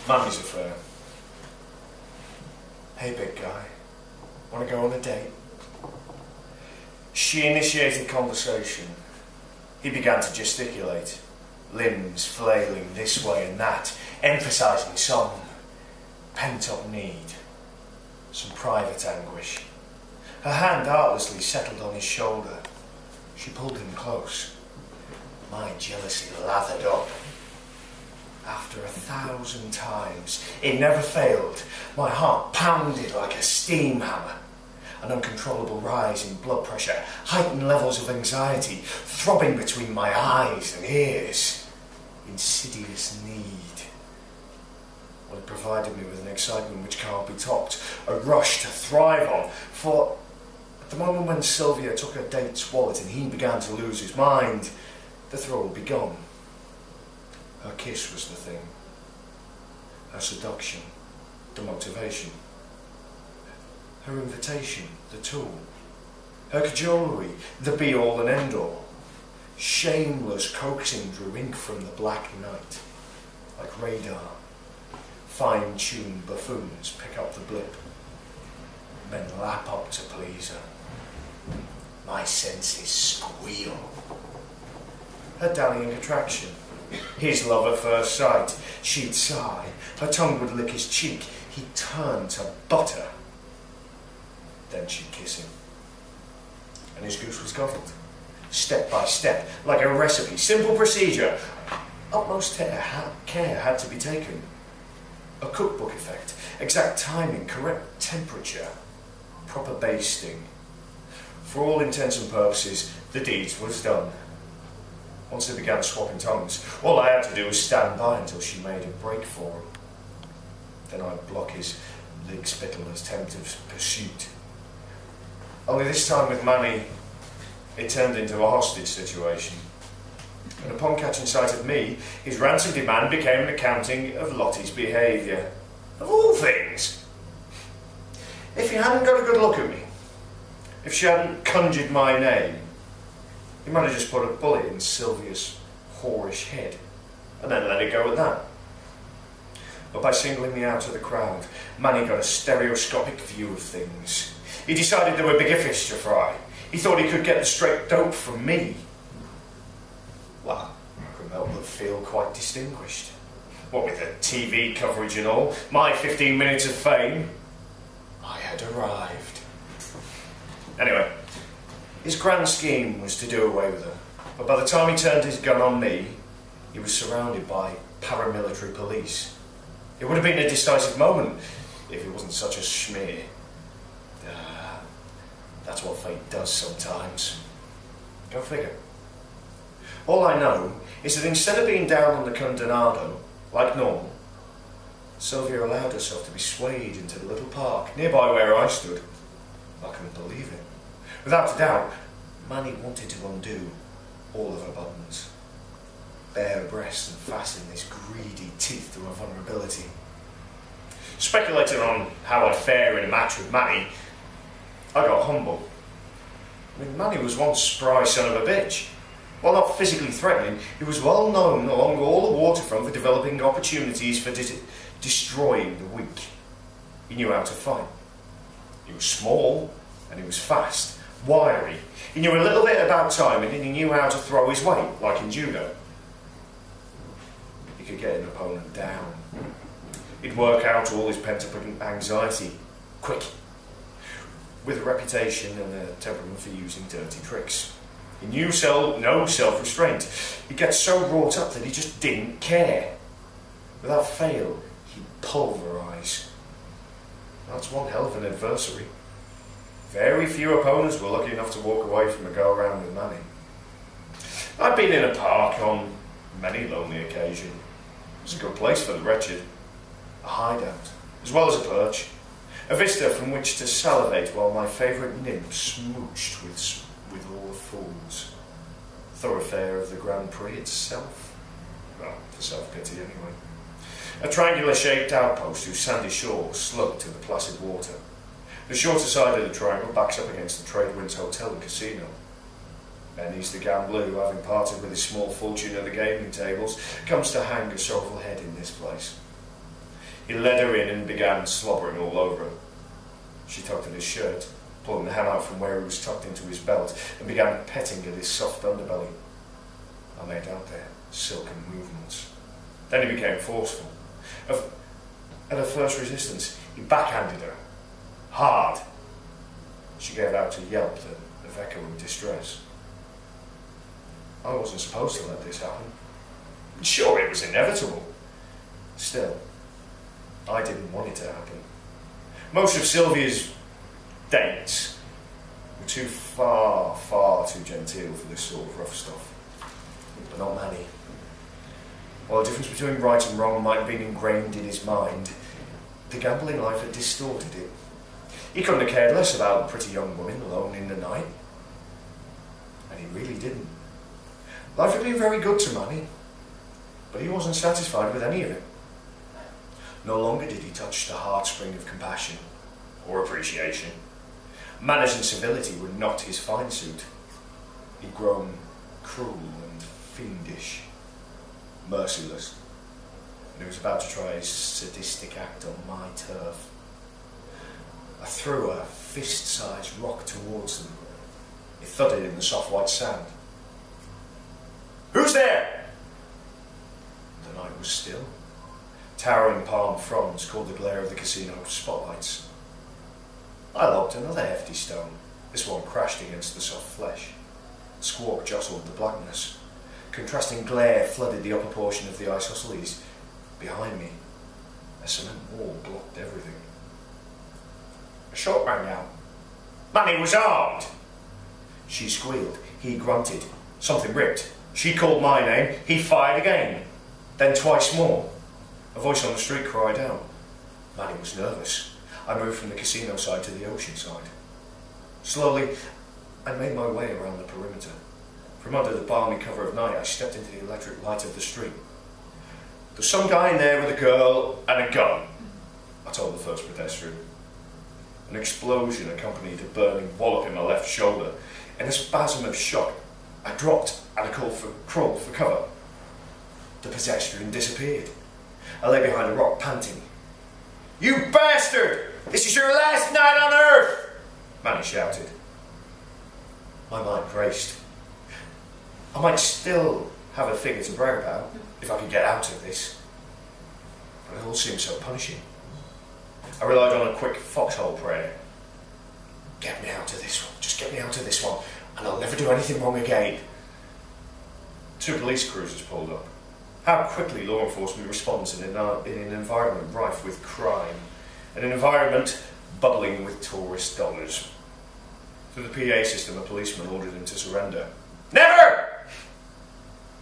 Manny's affair. Hey, big guy. Want to go on a date? She initiated conversation. He began to gesticulate, limbs flailing this way and that, emphasising some pent-up need, some private anguish. Her hand artlessly settled on his shoulder. She pulled him close. My jealousy lathered up. After 1,000 times, it never failed. My heart pounded like a steam hammer. An uncontrollable rise in blood pressure, heightened levels of anxiety, throbbing between my eyes and ears. Insidious need. Well, it provided me with an excitement which can't be topped, a rush to thrive on, for at the moment when Sylvia took her date's wallet and he began to lose his mind, the thrill would be gone. Her kiss was the thing. Her seduction, the motivation. Her invitation, the tool. Her cajolery, the be-all and end-all. Shameless coaxing drew ink from the black night. Like radar, fine-tuned buffoons pick up the blip. Men lap up to please her. My senses squeal. Her dallying attraction. His love at first sight. She'd sigh. Her tongue would lick his cheek. He'd turn to butter. Then she'd kiss him. And his goose was gobbled. Step by step, like a recipe. Simple procedure. Utmost care had to be taken. A cookbook effect. Exact timing, correct temperature. Proper basting. For all intents and purposes, the deed was done. Once they began swapping tongues, all I had to do was stand by until she made a break for him. Then I'd block his lick-spittle attempt of pursuit. Only this time with Manny, it turned into a hostage situation. And upon catching sight of me, his ransom demand became an accounting of Lottie's behaviour. Of all things! If he hadn't got a good look at me, if she hadn't conjured my name, he might have just put a bullet in Sylvia's whorish head, and then let it go at that. But by singling me out of the crowd, Manny got a stereoscopic view of things. He decided there were bigger fish to fry. He thought he could get the straight dope from me. Well, I couldn't help but feel quite distinguished. What with the TV coverage and all, my 15 minutes of fame, I had arrived. Anyway, his grand scheme was to do away with her. But by the time he turned his gun on me, he was surrounded by paramilitary police. It would have been a decisive moment if he wasn't such a schmear. That's what fate does sometimes. Go figure. All I know is that instead of being down on the condenado, like normal, Sylvia allowed herself to be swayed into the little park nearby where I stood. I couldn't believe it. Without a doubt, Manny wanted to undo all of her buttons. Bare her breasts and fasten his greedy teeth to her vulnerability. Speculating on how I'd fare in a match with Manny, I got humble. I mean, Manny was one spry son of a bitch. While not physically threatening, he was well known along all the waterfront for developing opportunities for destroying the weak. He knew how to fight. He was small, and he was fast, wiry. He knew a little bit about timing, and he knew how to throw his weight, like in judo. He could get an opponent down. He'd work out all his pent-up anxiety, quick, with a reputation and a temperament for using dirty tricks. He knew no self-restraint. He'd get so wrought up that he just didn't care. Without fail, he'd pulverise. That's one hell of an adversary. Very few opponents were lucky enough to walk away from a go-around with Manny. I'd been in a park on many lonely occasions. It was a good place for the wretched. A hideout, as well as a perch. A vista from which to salivate while my favourite nymph smooched with all the fools. Thoroughfare of the Grand Prix itself. Well, for self-pity anyway. A triangular-shaped outpost whose sandy shore sloped to the placid water. The shorter side of the triangle backs up against the Tradewinds Hotel and Casino. Manny's the gambler who, having parted with his small fortune at the gaming tables, comes to hang a sorrowful head in this place. He led her in and began slobbering all over her. She tugged at his shirt, pulling the hem out from where it was tucked into his belt, and began petting at his soft underbelly. I made out their silken movements. Then he became forceful. At her first resistance, he backhanded her. Hard. She gave out a yelp of echoing distress. I wasn't supposed to let this happen. Sure, it was inevitable. Still, I didn't want it to happen. Most of Sylvia's dates were far too genteel for this sort of rough stuff. But not Manny. While the difference between right and wrong might have been ingrained in his mind, the gambling life had distorted it. He couldn't have cared less about a pretty young woman alone in the night. And he really didn't. Life had been very good to Manny, but he wasn't satisfied with any of it. No longer did he touch the heartspring of compassion or appreciation. Manners and civility were not his fine suit. He'd grown cruel and fiendish, merciless, and he was about to try his sadistic act on my turf. I threw a fist-sized rock towards them. It thudded in the soft white sand. "Who's there?" The night was still. Towering palm fronds caught the glare of the casino spotlights. I lobbed another hefty stone. This one crashed against the soft flesh. Squawk jostled the blackness. Contrasting glare flooded the upper portion of the isosceles. Behind me, a cement wall blocked everything. A shot rang out. Manny was armed! She squealed. He grunted. Something ripped. She called my name. He fired again. Then twice more. A voice on the street cried out. Manny was nervous. I moved from the casino side to the ocean side. Slowly, I made my way around the perimeter. From under the balmy cover of night, I stepped into the electric light of the street. There's some guy in there with a girl and a gun, I told the first pedestrian. An explosion accompanied a burning wallop in my left shoulder. In a spasm of shock, I dropped and I crawled for cover. The pedestrian disappeared. I lay behind a rock, panting. "You bastard! This is your last night on Earth!" Manny shouted. My mind raced. I might still have a figure to brag about if I could get out of this. But it all seemed so punishing. I relied on a quick foxhole prayer. Get me out of this one, just get me out of this one, and I'll never do anything wrong again. 2 police cruisers pulled up. How quickly law enforcement responds in an environment rife with crime, in an environment bubbling with tourist dollars. Through the PA system, a policeman ordered him to surrender. Never!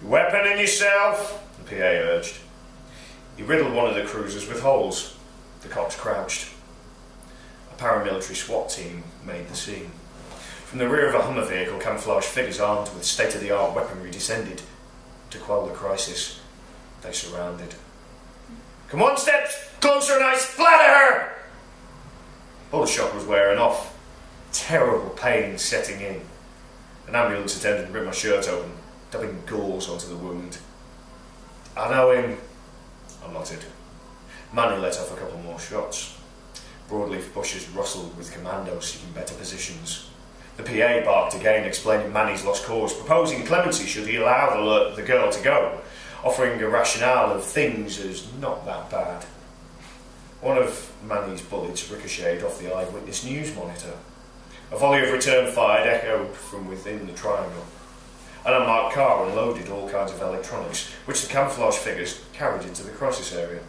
Your weapon in yourself, the PA urged. He riddled one of the cruisers with holes. The cops crouched. A paramilitary SWAT team made the scene. From the rear of a Hummer vehicle, camouflaged figures armed with state-of-the-art weaponry descended. To quell the crisis, they surrounded. Come 1 step closer and I splatter her! Bullet shock was wearing off. Terrible pain setting in. An ambulance attendant ripped my shirt open, dumping gauze onto the wound. I know him, I muttered. Manny let off a couple more shots. Broadleaf bushes rustled with commandos seeking better positions. The PA barked again, explaining Manny's lost cause, proposing clemency should he allow the girl to go, offering a rationale of things as not that bad. One of Manny's bullets ricocheted off the eyewitness news monitor. A volley of return fire echoed from within the triangle. An unmarked car unloaded all kinds of electronics, which the camouflage figures carried into the crisis area.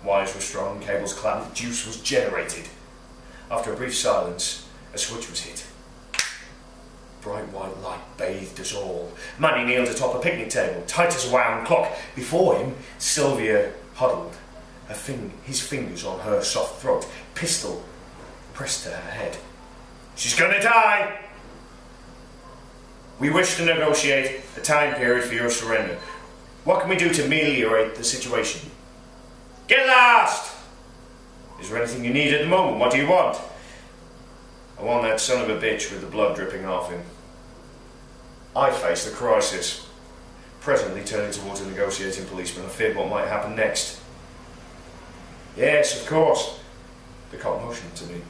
Wires were strung, cables clamped, juice was generated. After a brief silence, a switch was hit. Bright white light bathed us all. Manny kneeled atop a picnic table, tight as a wound clock. Before him, Sylvia huddled, his fingers on her soft throat, pistol pressed to her head. She's gonna die! We wish to negotiate a time period for your surrender. What can we do to ameliorate the situation? Get lost! Is there anything you need at the moment? What do you want? I want that son of a bitch with the blood dripping off him. I faced the crisis. Presently turning towards a negotiating policeman, I feared what might happen next. Yes, of course. The cop motioned to me.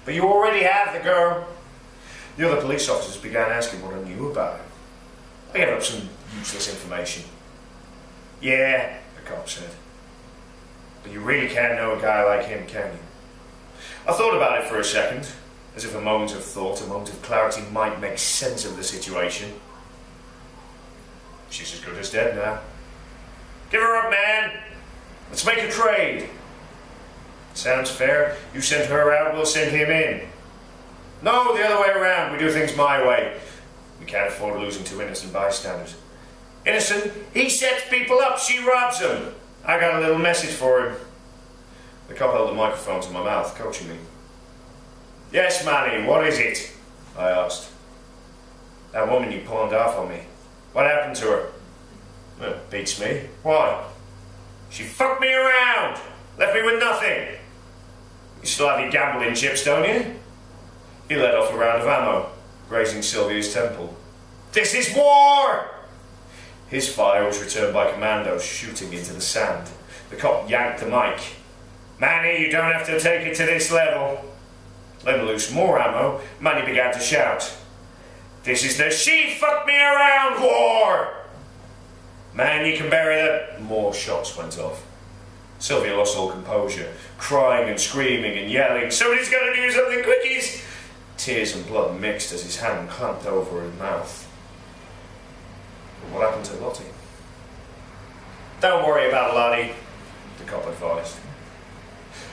But you already have the girl. The other police officers began asking what I knew about him. I gave up some useless information. Yeah, the cop said. But you really can't know a guy like him, can you? I thought about it for a second, as if a moment of thought, a moment of clarity might make sense of the situation. She's as good as dead now. Give her up, man. Let's make a trade. Sounds fair. You send her out, we'll send him in. No, the other way around. We do things my way. We can't afford losing two innocent bystanders. Innocent? He sets people up, she robs them. I got a little message for him. The cop held the microphone to my mouth, coaching me. Yes, Manny, what is it? I asked. That woman you pawned off on me. What happened to her? Well, beats me. Why? She fucked me around. Left me with nothing. You still have your gambling chips, don't you? He let off a round of ammo, grazing Sylvia's temple. This is war! His fire was returned by commandos shooting into the sand. The cop yanked the mic. Manny, you don't have to take it to this level. Letting loose more ammo, Manny began to shout. This is the she fucked me around war! Man, you can bury that. More shots went off. Sylvia lost all composure, crying and screaming and yelling, somebody's got to do something quickies! Tears and blood mixed as his hand clamped over her mouth. But what happened to Lottie? Don't worry about Lottie, the cop advised.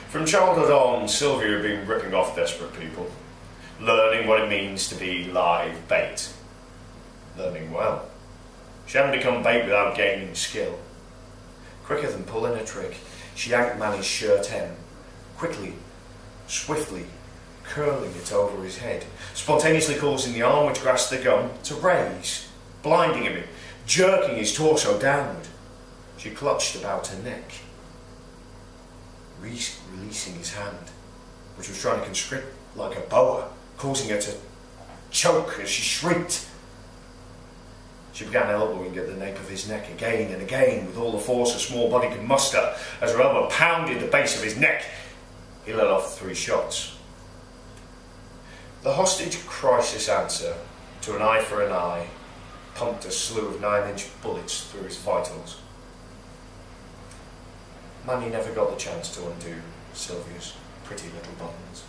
From childhood on, Sylvia had been ripping off desperate people, learning what it means to be live bait. Learning well. She hadn't become bait without gaining skill. Quicker than pulling a trick, she yanked Manny's shirt hem, quickly, swiftly, curling it over his head, spontaneously causing the arm which grasped the gun to raise, blinding him, jerking his torso downward. She clutched about her neck, releasing his hand, which was trying to constrict like a boa, causing her to choke as she shrieked. She began elbowing at the nape of his neck again and again with all the force her small body could muster as her elbow pounded the base of his neck. He let off 3 shots. The hostage crisis answer to an eye for an eye pumped a slew of 9-inch bullets through his vitals. Manny never got the chance to undo Sylvia's pretty little buttons.